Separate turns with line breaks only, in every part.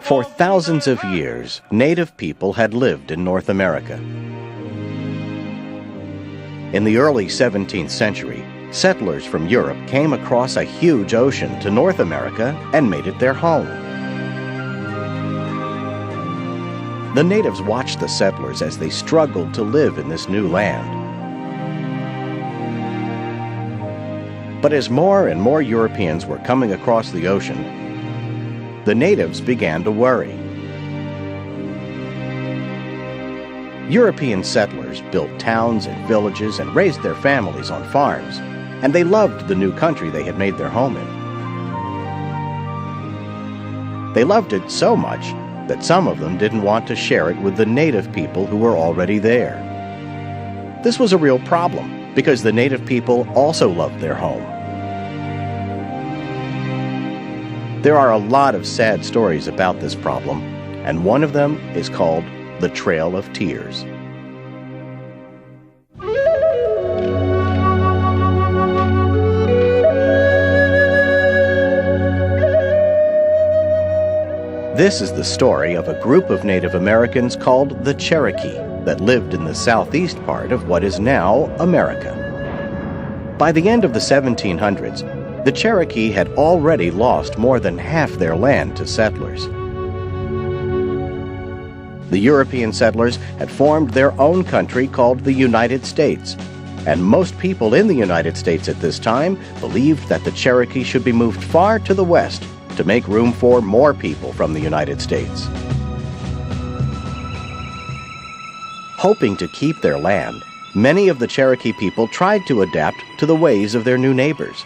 For thousands of years, native people had lived in North America. In the early 17th century, settlers from Europe came across a huge ocean to North America and made it their home. The natives watched the settlers as they struggled to live in this new land. But as more and more Europeans were coming across the ocean, the natives began to worry. European settlers built towns and villages and raised their families on farms, and they loved the new country they had made their home in. They loved it so much that some of them didn't want to share it with the native people who were already there. This was a real problem because the native people also loved their home. There are a lot of sad stories about this problem, and one of them is called the Trail of Tears. This is the story of a group of Native Americans called the Cherokee that lived in the southeast part of what is now America. By the end of the 1700s, the Cherokee had already lost more than half their land to settlers. The European settlers had formed their own country called the United States, and most people in the United States at this time believed that the Cherokee should be moved far to the west to make room for more people from the United States. Hoping to keep their land, many of the Cherokee people tried to adapt to the ways of their new neighbors.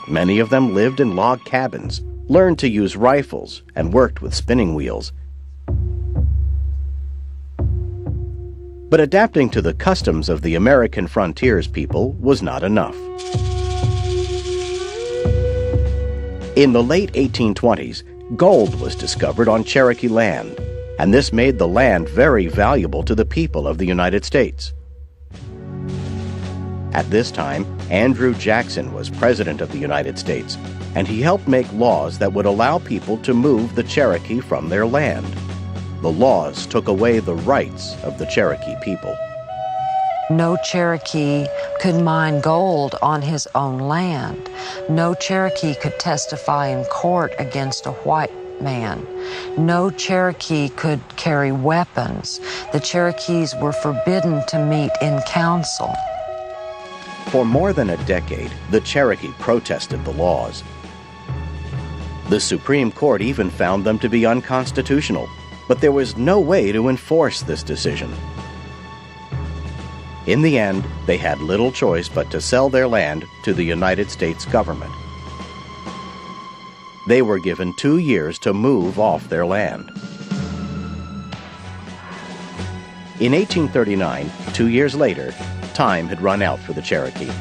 Many of them lived in log cabins, learned to use rifles, and worked with spinning wheels. But adapting to the customs of the American frontiers people was not enough. In the late 1820s, gold was discovered on Cherokee land, and this made the land very valuable to the people of the United States. At this time, Andrew Jackson was President of the United States, and he helped make laws that would allow people to move the Cherokee from their land. The laws took away the rights of the Cherokee people.
No Cherokee could mine gold on his own land. No Cherokee could testify in court against a white man. No Cherokee could carry weapons. The Cherokees were forbidden to meet in council.
For more than a decade, the Cherokee protested the laws. The Supreme Court even found them to be unconstitutional, but there was no way to enforce this decision. In the end, they had little choice but to sell their land to the United States government. They were given 2 years to move off their land. In 1839, 2 years later, time had run out for the Cherokee.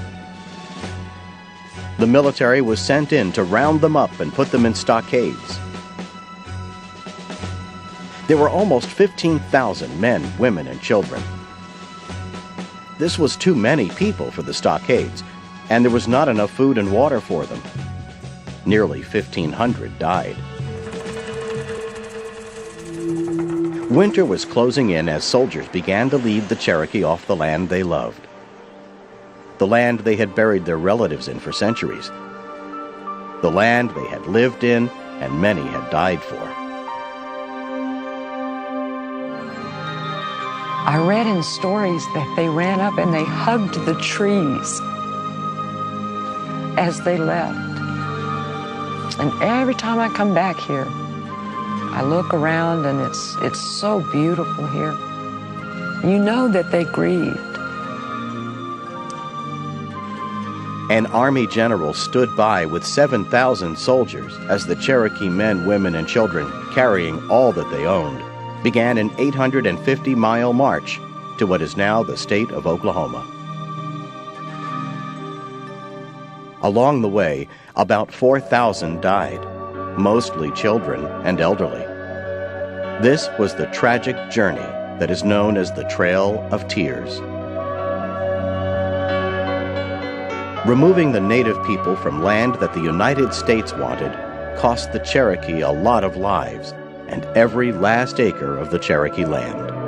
The military was sent in to round them up and put them in stockades. There were almost 15,000 men, women, and children. This was too many people for the stockades, and there was not enough food and water for them. Nearly 1,500 died. Winter was closing in as soldiers began to lead the Cherokee off the land they loved. The land they had buried their relatives in for centuries. The land they had lived in and many had died for.
I read in stories that they ran up and they hugged the trees as they left. And every time I come back here, I look around and it's so beautiful here. You know that they grieved.
An army general stood by with 7,000 soldiers as the Cherokee men, women, and children, carrying all that they owned, began an 850-mile march to what is now the state of Oklahoma. Along the way, about 4,000 died, mostly children and elderly. This was the tragic journey that is known as the Trail of Tears. Removing the native people from land that the United States wanted cost the Cherokee a lot of lives and every last acre of the Cherokee land.